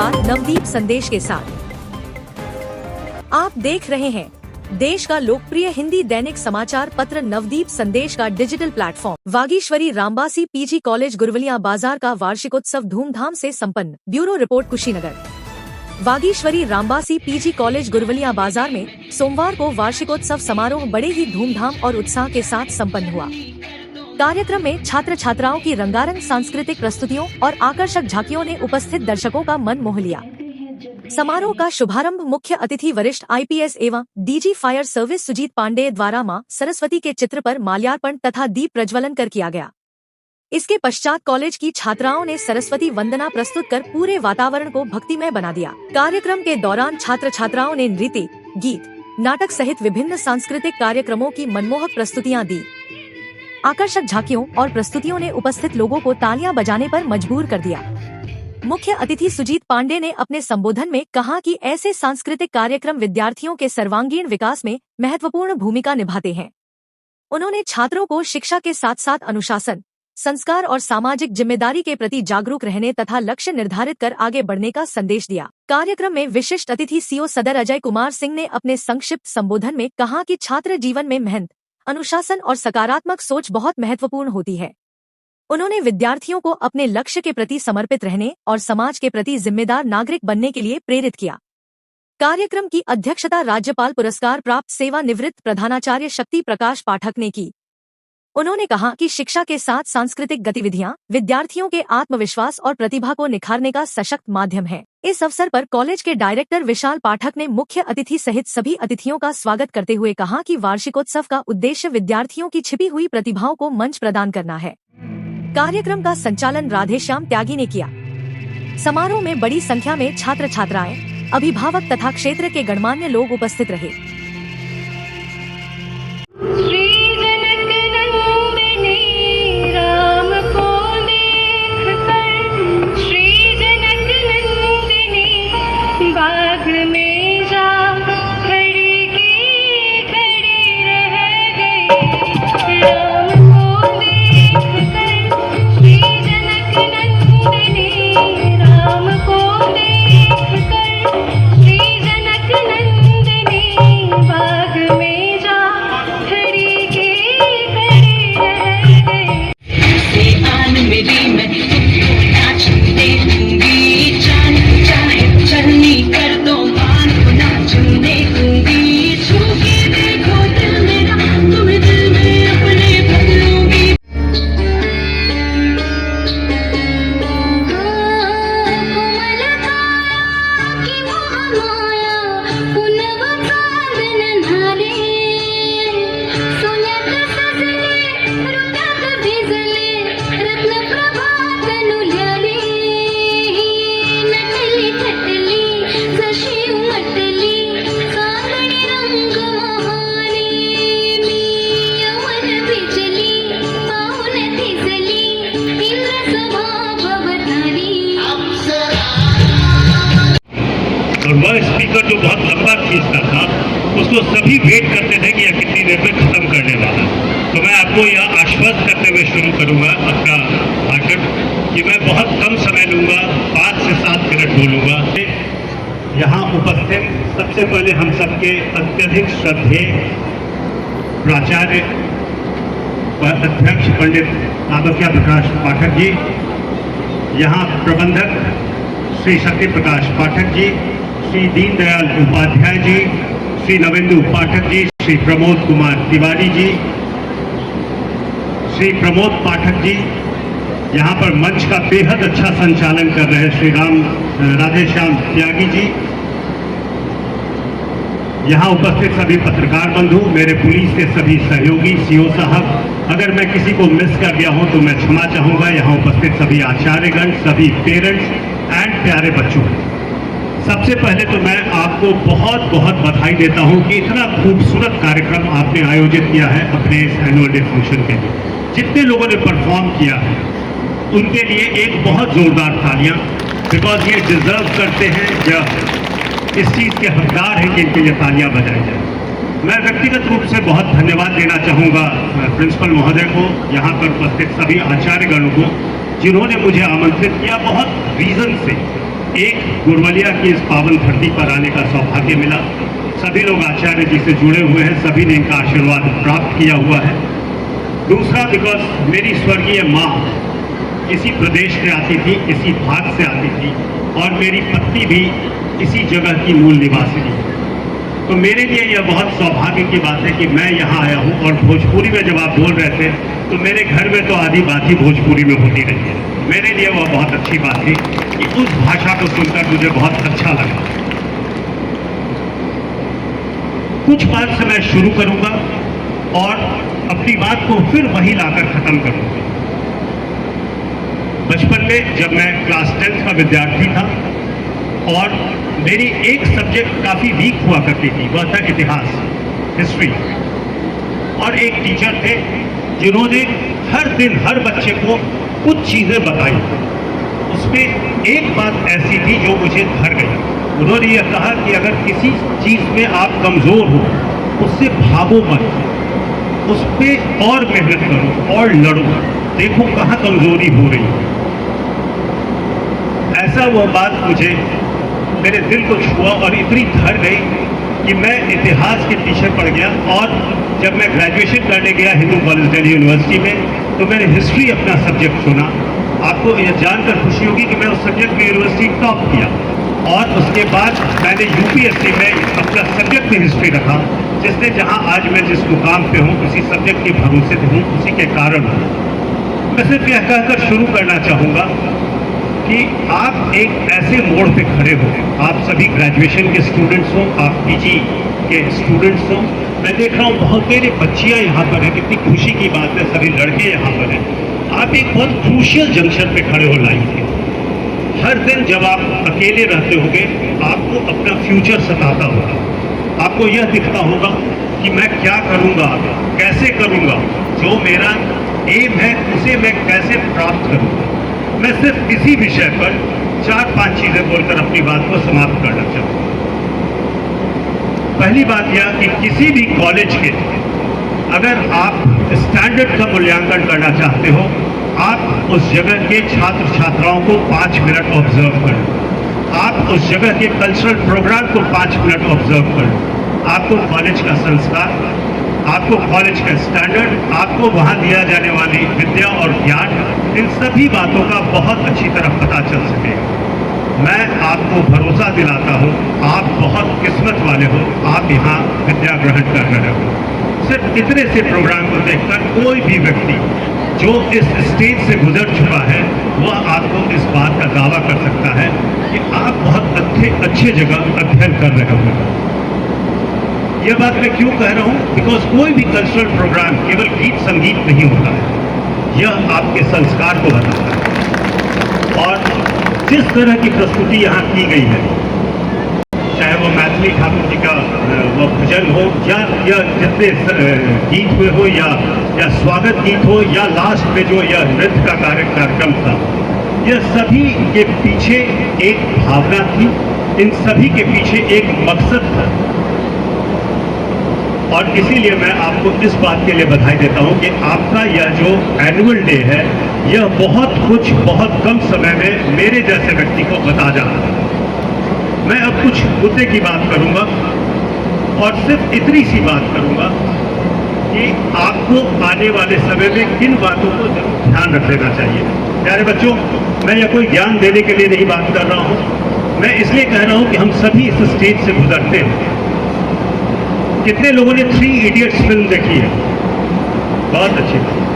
नमस्कार, नवदीप संदेश के साथ आप देख रहे हैं देश का लोकप्रिय हिंदी दैनिक समाचार पत्र नवदीप संदेश का digital platform. Vagishwari Rambasi PG college Gurwaliya Bazar का वार्षिकोत्सव धूमधाम से संपन्न। Bureau report Kushinagar. Vagishwari Rambasi PG college Gurwaliya Bazar में सोमवार को वार्षिकोत्सव समारोह बड़े ही धूमधाम और उत्साह के साथ संपन्न हुआ। कार्यक्रम में छात्र छात्राओं की रंगारंग सांस्कृतिक प्रस्तुतियों और आकर्षक झांकियों ने उपस्थित दर्शकों का मन मोह लिया। समारोह का शुभारंभ मुख्य अतिथि वरिष्ठ आईपीएस एवं DG fire service Sujit Pandey द्वारा मां सरस्वती के चित्र पर माल्यार्पण तथा दीप प्रज्वलन कर किया गया। इसके पश्चात कॉलेज की छात्राओं ने सरस्वती वंदना प्रस्तुत कर पूरे वातावरण को भक्तिमय बना दिया। कार्यक्रम के दौरान छात्र छात्राओं ने नृत्य, गीत, नाटक सहित विभिन्न सांस्कृतिक कार्यक्रमों की मनमोहक प्रस्तुतियां दी। आकर्षक झांकियों और प्रस्तुतियों ने उपस्थित लोगों को तालियां बजाने पर मजबूर कर दिया। मुख्य अतिथि सुजीत पांडे ने अपने संबोधन में कहा कि ऐसे सांस्कृतिक कार्यक्रम विद्यार्थियों के सर्वांगीण विकास में महत्वपूर्ण भूमिका निभाते हैं। उन्होंने छात्रों को शिक्षा के साथ साथ अनुशासन, संस्कार और सामाजिक जिम्मेदारी के प्रति जागरूक रहने तथा लक्ष्य निर्धारित कर आगे बढ़ने का संदेश दिया। कार्यक्रम में विशिष्ट अतिथि सीओ सदर अजय कुमार सिंह ने अपने संक्षिप्त संबोधन में कहा कि छात्र जीवन में मेहनत, अनुशासन और सकारात्मक सोच बहुत महत्वपूर्ण होती है। उन्होंने विद्यार्थियों को अपने लक्ष्य के प्रति समर्पित रहने और समाज के प्रति जिम्मेदार नागरिक बनने के लिए प्रेरित किया। कार्यक्रम की अध्यक्षता राज्यपाल पुरस्कार प्राप्त सेवानिवृत्त प्रधानाचार्य शक्ति प्रकाश पाठक ने की। उन्होंने कहा कि शिक्षा के साथ सांस्कृतिक गतिविधियां विद्यार्थियों के आत्मविश्वास और प्रतिभा को निखारने का सशक्त माध्यम है। इस अवसर पर कॉलेज के डायरेक्टर विशाल पाठक ने मुख्य अतिथि सहित सभी अतिथियों का स्वागत करते हुए कहा कि वार्षिकोत्सव का उद्देश्य विद्यार्थियों की छिपी हुई प्रतिभाओं को मंच प्रदान करना है। कार्यक्रम का संचालन राधेश्याम त्यागी ने किया। समारोह में बड़ी संख्या में छात्र छात्राएं, अभिभावक तथा क्षेत्र के गणमान्य लोग उपस्थित रहे। और वह स्पीकर जो बहुत लंबा खींचता था उसको सभी वेट करते थे कि यह कितनी देर में खत्म करने वाला। तो मैं आपको यह आश्वस्त करते हुए शुरू करूंगा अपना भाषण कि मैं बहुत कम समय लूंगा, 5 से 7 मिनट बोलूंगा। यहाँ उपस्थित सबसे पहले हम सबके अत्यधिक श्रद्धेय प्राचार्य व अध्यक्ष पंडित आदर्श प्रकाश पाठक जी, यहाँ प्रबंधक श्री शक्ति प्रकाश पाठक जी, श्री दीनदयाल उपाध्याय जी, श्री नवेंदु पाठक जी, श्री प्रमोद कुमार तिवारी जी, श्री प्रमोद पाठक जी, यहाँ पर मंच का बेहद अच्छा संचालन कर रहे श्री राधेश्याम त्यागी जी, यहाँ उपस्थित सभी पत्रकार बंधु, मेरे पुलिस के सभी सहयोगी, सीओ साहब, अगर मैं किसी को मिस कर गया हूं तो मैं क्षमा चाहूंगा। यहाँ उपस्थित सभी आचार्यगण, सभी पेरेंट्स एंड प्यारे बच्चों, सबसे पहले तो मैं आपको बहुत बहुत बधाई देता हूं कि इतना खूबसूरत कार्यक्रम आपने आयोजित किया है अपने इस एनुअल डे फंक्शन के लिए। जितने लोगों ने परफॉर्म किया है उनके लिए एक बहुत जोरदार तालियां, बिकॉज ये डिजर्व करते हैं, या इस चीज़ के हकदार हैं कि इनके लिए तालियां बजाई जाए। मैं व्यक्तिगत रूप से बहुत धन्यवाद देना चाहूँगा प्रिंसिपल महोदय को, यहाँ पर उपस्थित सभी आचार्यगणों को जिन्होंने मुझे आमंत्रित किया बहुत रीजन से। एक गुरवलिया की इस पावन धरती पर आने का सौभाग्य मिला। सभी लोग आचार्य जी से जुड़े हुए हैं, सभी ने इनका आशीर्वाद प्राप्त किया हुआ है। दूसरा, बिकॉज मेरी स्वर्गीय माँ इसी प्रदेश से आती थी, इसी भाग से आती थी, और मेरी पत्नी भी इसी जगह की मूल निवासी थी। तो मेरे लिए यह बहुत सौभाग्य की बात है कि मैं यहाँ आया हूँ। और भोजपुरी में जब आप बोल रहे थे तो मेरे घर में तो आधी बात ही भोजपुरी में होती रही है। मेरे लिए वह बहुत अच्छी बात थी कि उस भाषा को सुनकर मुझे बहुत अच्छा लगा। कुछ बात से मैं शुरू करूंगा और अपनी बात को फिर वहीं लाकर खत्म करूंगा। बचपन में जब मैं क्लास 10th का विद्यार्थी था और मेरी एक सब्जेक्ट काफ़ी वीक हुआ करती थी, वह था इतिहास, हिस्ट्री। और एक टीचर थे जिन्होंने हर दिन हर बच्चे को कुछ चीज़ें बताई। उसमें एक बात ऐसी थी जो मुझे घर गई। उन्होंने यह कहा कि अगर किसी चीज़ में आप कमज़ोर हो उससे भागो मत, उस पर और मेहनत करो और लड़ो, देखो कहाँ कमज़ोरी हो रही है। ऐसा वह बात मुझे मेरे दिल को छुआ और इतनी धर गई कि मैं इतिहास के पीछे पड़ गया। और जब मैं ग्रेजुएशन करने गया हिंदू कॉलेज दिल्ली यूनिवर्सिटी में, तो मैंने हिस्ट्री अपना सब्जेक्ट चुना। आपको यह जानकर खुशी होगी कि मैं उस सब्जेक्ट में यूनिवर्सिटी टॉप किया। और उसके बाद मैंने यूपीएससी में अपना सब्जेक्ट में हिस्ट्री रखा, जिसने जहाँ आज मैं जिस मुकाम पे हूँ उसी सब्जेक्ट के भरोसे पे हूँ, उसी के कारण हूँ। मैं सिर्फ यह कहकर शुरू करना चाहूँगा कि आप एक ऐसे मोड़ पे खड़े हो, आप सभी ग्रेजुएशन के स्टूडेंट्स हो, आप पीजी के स्टूडेंट्स हो। मैं देख रहा हूँ बहुत मेरे बच्चियाँ यहाँ पर हैं, कितनी खुशी की बात है, सभी लड़के यहाँ पर हैं। आप एक बहुत क्रूशियल जंक्शन पे खड़े हो लाइफ के। हर दिन जब आप अकेले रहते होंगे आपको अपना फ्यूचर सताता होगा, आपको यह दिखता होगा कि मैं क्या करूँगा, कैसे करूँगा, जो मेरा एम है उसे मैं कैसे प्राप्त करूँगा। मैं सिर्फ इसी विषय पर 4-5 चीजें बोलकर अपनी बात को समाप्त करना चाहूँगा। पहली बात यह कि किसी भी कॉलेज के अगर आप स्टैंडर्ड का मूल्यांकन करना चाहते हो, आप उस जगह के छात्र छात्राओं को 5 मिनट ऑब्जर्व करें। आप उस जगह के कल्चरल प्रोग्राम को 5 मिनट ऑब्जर्व करें। आपको कॉलेज का संस्कार, आपको कॉलेज का स्टैंडर्ड, आपको वहाँ दिया जाने वाली विद्या और ज्ञान, इन सभी बातों का बहुत अच्छी तरह पता चल सकेगा। मैं आपको भरोसा दिलाता हूँ, आप बहुत किस्मत वाले हो, आप यहाँ विद्या ग्रहण कर रहे हो। सिर्फ इतने से प्रोग्राम को देखकर कोई भी व्यक्ति जो इस स्टेज से गुजर चुका है वह आपको इस बात का दावा कर सकता है कि आप बहुत अच्छे जगह अध्ययन कर रहे हो। यह बात मैं क्यों कह रहा हूँ? बिकॉज कोई भी कल्चरल प्रोग्राम केवल गीत संगीत नहीं होता है, यह आपके संस्कार को बताता है। और जिस तरह की प्रस्तुति यहाँ की गई है, चाहे वो मैथिली ठाकुर जी का वो भजन हो या जितने गीत हुए हो या स्वागत गीत हो या लास्ट में जो यह नृत्य का कार्यक्रम था, यह सभी के पीछे एक भावना थी, इन सभी के पीछे एक मकसद था। और इसीलिए मैं आपको इस बात के लिए बधाई देता हूं कि आपका यह जो एनुअल डे है, यह बहुत कुछ बहुत कम समय में मेरे जैसे व्यक्ति को बता जा रहा है। मैं अब कुछ मुद्दे की बात करूंगा और सिर्फ इतनी सी बात करूंगा कि आपको आने वाले समय में किन बातों को ध्यान रख लेना चाहिए। प्यारे बच्चों, मैं यह कोई ज्ञान देने के लिए नहीं बात कर रहा हूं, मैं इसलिए कह रहा हूं कि हम सभी इस स्टेज से गुजरते हैं। कितने लोगों ने 3 इडियट्स फिल्म देखी है? बहुत अच्छी बात।